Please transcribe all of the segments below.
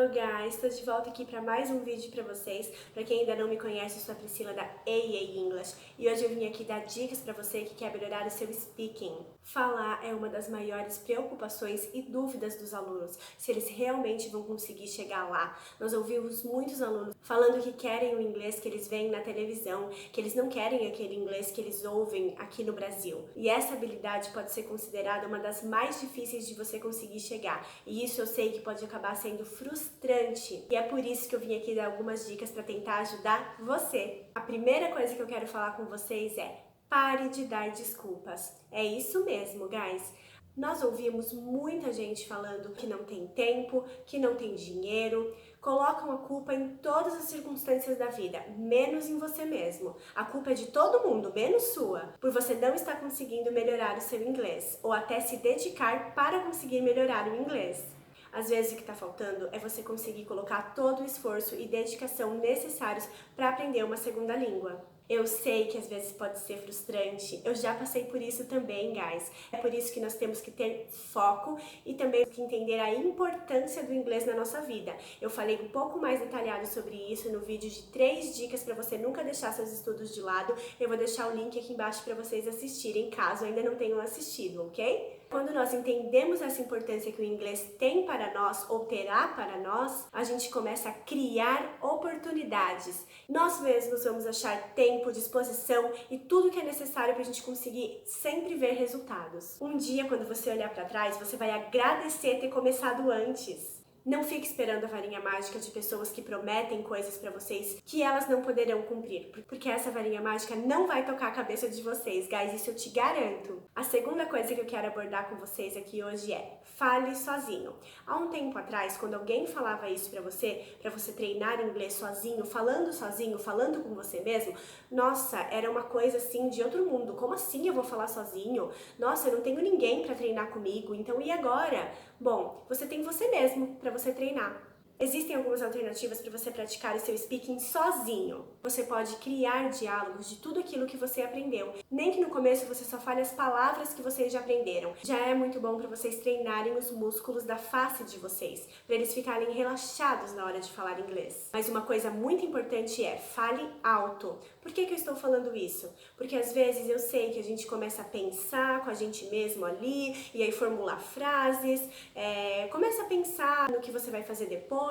Hello guys, estou de volta aqui para mais um vídeo para vocês. Para quem ainda não me conhece, eu sou a Priscila da AA English e hoje eu vim aqui dar dicas para você que quer melhorar o seu speaking. Falar é uma das maiores preocupações e dúvidas dos alunos, se eles realmente vão conseguir chegar lá. Nós ouvimos muitos alunos falando que querem o inglês que eles veem na televisão, que eles não querem aquele inglês que eles ouvem aqui no Brasil. E essa habilidade pode ser considerada uma das mais difíceis de você conseguir chegar. E isso eu sei que pode acabar sendo frustrante. E é por isso que eu vim aqui dar algumas dicas para tentar ajudar você. A primeira coisa que eu quero falar com vocês é: pare de dar desculpas. É isso mesmo, guys. Nós ouvimos muita gente falando que não tem tempo, que não tem dinheiro, colocam a culpa em todas as circunstâncias da vida, menos em você mesmo. A culpa é de todo mundo, menos sua, por você não estar conseguindo melhorar o seu inglês, ou até se dedicar para conseguir melhorar o inglês. Às vezes o que está faltando é você conseguir colocar todo o esforço e dedicação necessários para aprender uma segunda língua. Eu sei que às vezes pode ser frustrante, eu já passei por isso também, guys. É por isso que nós temos que ter foco e também que entender a importância do inglês na nossa vida. Eu falei um pouco mais detalhado sobre isso no vídeo de 3 dicas para você nunca deixar seus estudos de lado. Eu vou deixar o link aqui embaixo para vocês assistirem, caso ainda não tenham assistido, ok? Quando nós entendemos essa importância que o inglês tem para nós ou terá para nós, a gente começa a criar oportunidades. Nós mesmos vamos achar tempo, disposição e tudo que é necessário para a gente conseguir sempre ver resultados. Um dia, quando você olhar para trás, você vai agradecer ter começado antes. Não fique esperando a varinha mágica de pessoas que prometem coisas para vocês que elas não poderão cumprir, porque essa varinha mágica não vai tocar a cabeça de vocês, guys, isso eu te garanto. A segunda coisa que eu quero abordar com vocês aqui hoje é: fale sozinho. Há um tempo atrás, quando alguém falava isso para você treinar inglês sozinho, falando com você mesmo, nossa, era uma coisa assim de outro mundo. Como assim eu vou falar sozinho? Nossa, eu não tenho ninguém para treinar comigo, então e agora? Bom, você tem você mesmo para você treinar. Existem algumas alternativas para você praticar o seu speaking sozinho. Você pode criar diálogos de tudo aquilo que você aprendeu. Nem que no começo você só fale as palavras que vocês já aprenderam. Já é muito bom para vocês treinarem os músculos da face de vocês, para eles ficarem relaxados na hora de falar inglês. Mas uma coisa muito importante é: fale alto. Por que eu estou falando isso? Porque às vezes eu sei que a gente começa a pensar com a gente mesmo ali, e aí formular frases, começa a pensar no que você vai fazer depois.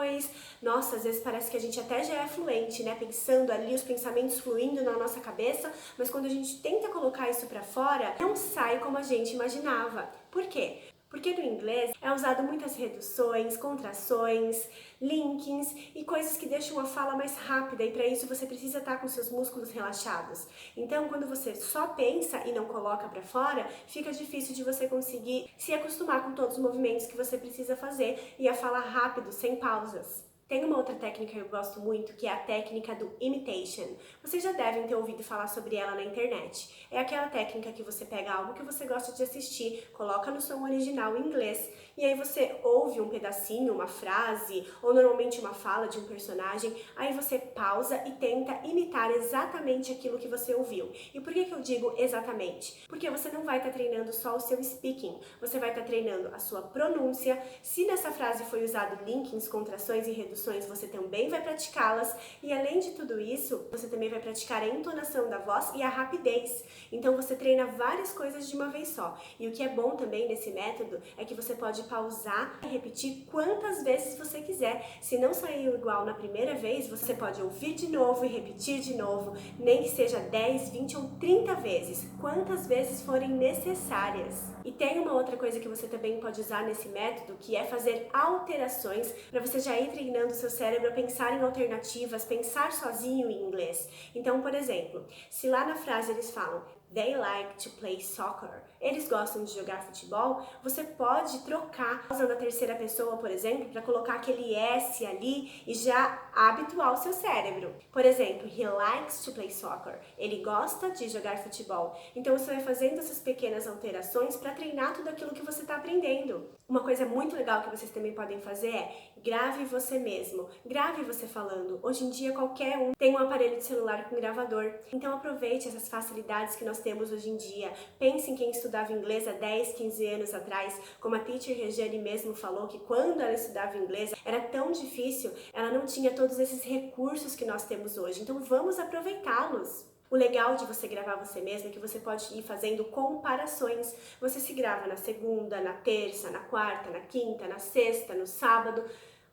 Nossa, às vezes parece que a gente até já é fluente, né? Pensando ali, os pensamentos fluindo na nossa cabeça, mas quando a gente tenta colocar isso pra fora, não sai como a gente imaginava. Por quê? Porque no inglês é usado muitas reduções, contrações, linkings e coisas que deixam a fala mais rápida, e para isso você precisa estar com seus músculos relaxados. Então, quando você só pensa e não coloca para fora, fica difícil de você conseguir se acostumar com todos os movimentos que você precisa fazer e a falar rápido, sem pausas. Tem uma outra técnica que eu gosto muito, que é a técnica do imitation. Vocês já devem ter ouvido falar sobre ela na internet. É aquela técnica que você pega algo que você gosta de assistir, coloca no som original em inglês, e aí você ouve um pedacinho, uma frase, ou normalmente uma fala de um personagem, aí você pausa e tenta imitar exatamente aquilo que você ouviu. E por que eu digo exatamente? Porque você não vai estar treinando só o seu speaking, você vai estar treinando a sua pronúncia. Se nessa frase foi usado linkings, contrações e reduções, você também vai praticá-las, e além de tudo isso, você também vai praticar a entonação da voz e a rapidez. Então você treina várias coisas de uma vez só. E o que é bom também nesse método é que você pode pausar e repetir quantas vezes você quiser. Se não saiu igual na primeira vez, você pode ouvir de novo e repetir de novo, nem que seja 10, 20 ou 30 vezes, quantas vezes forem necessárias. E tem uma outra coisa que você também pode usar nesse método, que é fazer alterações para você já ir treinando o seu cérebro a pensar em alternativas, pensar sozinho em inglês. Então, por exemplo, se lá na frase eles falam "They like to play soccer", eles gostam de jogar futebol, você pode trocar usando a terceira pessoa, por exemplo, para colocar aquele S ali e já habituar o seu cérebro. Por exemplo, "He likes to play soccer", ele gosta de jogar futebol. Então você vai fazendo essas pequenas alterações para treinar tudo aquilo que você está aprendendo. Uma coisa muito legal que vocês também podem fazer é grave você mesmo, grave você falando. Hoje em dia qualquer um tem um aparelho de celular com gravador, então aproveite essas facilidades que nós temos hoje em dia. Pense em quem estudava inglês há 10, 15 anos atrás, como a teacher Regiane mesmo falou, que quando ela estudava inglês era tão difícil, ela não tinha todos esses recursos que nós temos hoje, então vamos aproveitá-los. O legal de você gravar você mesmo é que você pode ir fazendo comparações. Você se grava na segunda, na terça, na quarta, na quinta, na sexta, no sábado.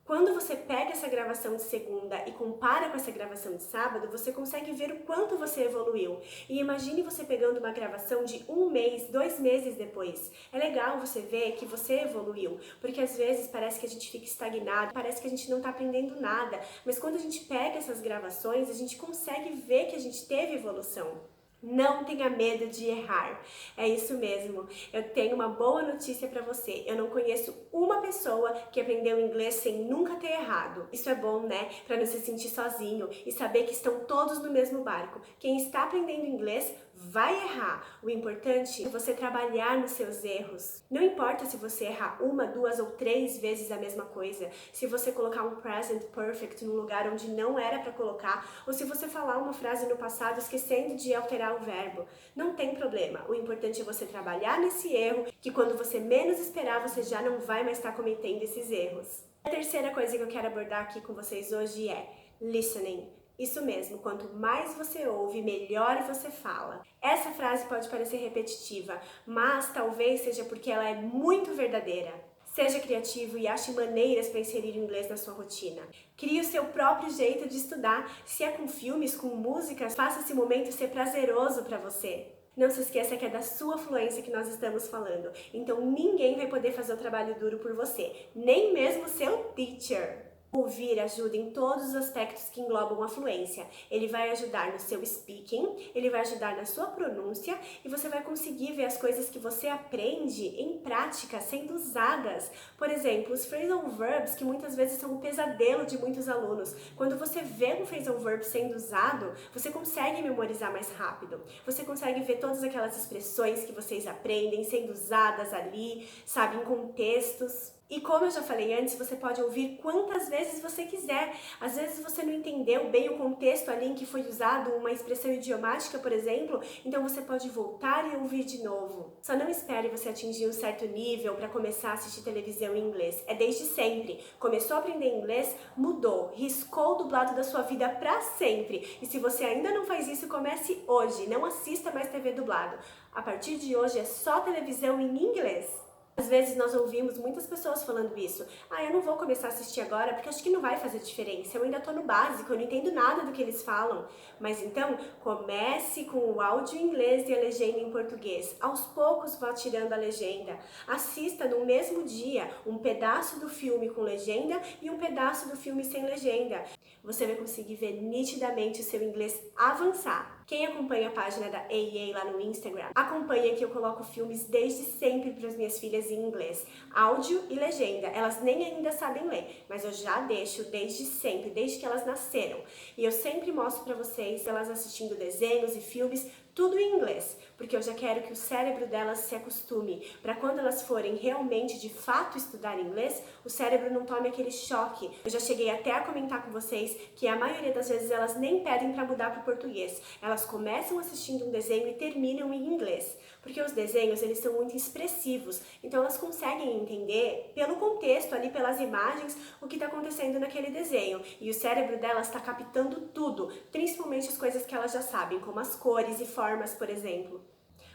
Quando você pega essa gravação de segunda e compara com essa gravação de sábado, você consegue ver o quanto você evoluiu. E imagine você pegando uma gravação de 1 mês, 2 meses depois. É legal você ver que você evoluiu, porque às vezes parece que a gente fica estagnado, parece que a gente não está aprendendo nada, mas quando a gente pega essas gravações, a gente consegue ver que a gente teve evolução. Não tenha medo de errar. É isso mesmo. Eu tenho uma boa notícia para você. Eu não conheço uma pessoa que aprendeu inglês sem nunca ter errado. Isso é bom, né? Para não se sentir sozinho e saber que estão todos no mesmo barco. Quem está aprendendo inglês vai errar. O importante é você trabalhar nos seus erros. Não importa se você errar 1, 2 ou 3 vezes a mesma coisa, se você colocar um present perfect no lugar onde não era para colocar, ou se você falar uma frase no passado esquecendo de alterar o verbo. Não tem problema. O importante é você trabalhar nesse erro, que quando você menos esperar, você já não vai mais estar cometendo esses erros. A terceira coisa que eu quero abordar aqui com vocês hoje é listening. Isso mesmo, quanto mais você ouve, melhor você fala. Essa frase pode parecer repetitiva, mas talvez seja porque ela é muito verdadeira. Seja criativo e ache maneiras para inserir o inglês na sua rotina. Crie o seu próprio jeito de estudar. Se é com filmes, com músicas, faça esse momento ser prazeroso para você. Não se esqueça que é da sua fluência que nós estamos falando. Então ninguém vai poder fazer o trabalho duro por você, nem mesmo seu teacher. Ouvir ajuda em todos os aspectos que englobam a fluência. Ele vai ajudar no seu speaking, ele vai ajudar na sua pronúncia e você vai conseguir ver as coisas que você aprende em prática sendo usadas. Por exemplo, os phrasal verbs, que muitas vezes são um pesadelo de muitos alunos. Quando você vê um phrasal verb sendo usado, você consegue memorizar mais rápido. Você consegue ver todas aquelas expressões que vocês aprendem sendo usadas ali, sabe, em contextos. E como eu já falei antes, você pode ouvir quantas vezes você quiser. Às vezes você não entendeu bem o contexto ali em que foi usado uma expressão idiomática, por exemplo, então você pode voltar e ouvir de novo. Só não espere você atingir um certo nível para começar a assistir televisão em inglês. É desde sempre. Começou a aprender inglês, mudou, riscou o dublado da sua vida para sempre. E se você ainda não faz isso, comece hoje. Não assista mais TV dublado. A partir de hoje é só televisão em inglês. Às vezes nós ouvimos muitas pessoas falando isso. Eu não vou começar a assistir agora porque acho que não vai fazer diferença. Eu ainda tô no básico, eu não entendo nada do que eles falam. Mas então, comece com o áudio em inglês e a legenda em português. Aos poucos vá tirando a legenda. Assista no mesmo dia um pedaço do filme com legenda e um pedaço do filme sem legenda. Você vai conseguir ver nitidamente o seu inglês avançar. Quem acompanha a página da AEA lá no Instagram, acompanha que eu coloco filmes desde sempre para as minhas filhas em inglês. Áudio e legenda. Elas nem ainda sabem ler, mas eu já deixo desde sempre, desde que elas nasceram. E eu sempre mostro para vocês elas assistindo desenhos e filmes, tudo em inglês, porque eu já quero que o cérebro delas se acostume, para quando elas forem realmente, de fato, estudar inglês, o cérebro não tome aquele choque. Eu já cheguei até a comentar com vocês que a maioria das vezes elas nem pedem para mudar para o português. Elas começam assistindo um desenho e terminam em inglês, porque os desenhos eles são muito expressivos, então elas conseguem entender pelo contexto ali, pelas imagens, o que está acontecendo naquele desenho, e o cérebro delas está captando tudo, principalmente as coisas que elas já sabem, como as cores e formas, por exemplo.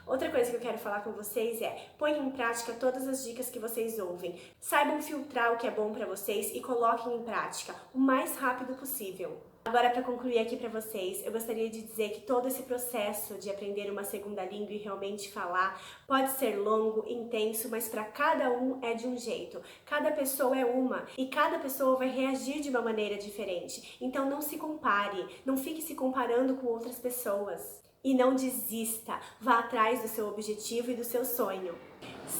Outra coisa que eu quero falar com vocês é, ponham em prática todas as dicas que vocês ouvem. Saibam filtrar o que é bom para vocês e coloquem em prática o mais rápido possível. Agora, para concluir aqui para vocês, eu gostaria de dizer que todo esse processo de aprender uma segunda língua e realmente falar pode ser longo, intenso, mas para cada um é de um jeito. Cada pessoa é uma e cada pessoa vai reagir de uma maneira diferente. Então não se compare, não fique se comparando com outras pessoas. E não desista, vá atrás do seu objetivo e do seu sonho.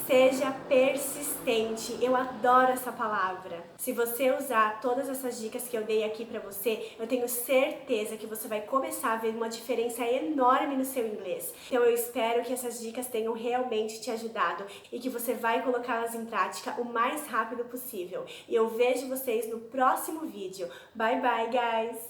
Seja persistente, eu adoro essa palavra. Se você usar todas essas dicas que eu dei aqui pra você, eu tenho certeza que você vai começar a ver uma diferença enorme no seu inglês. Então eu espero que essas dicas tenham realmente te ajudado e que você vai colocá-las em prática o mais rápido possível. E eu vejo vocês no próximo vídeo. Bye bye, guys!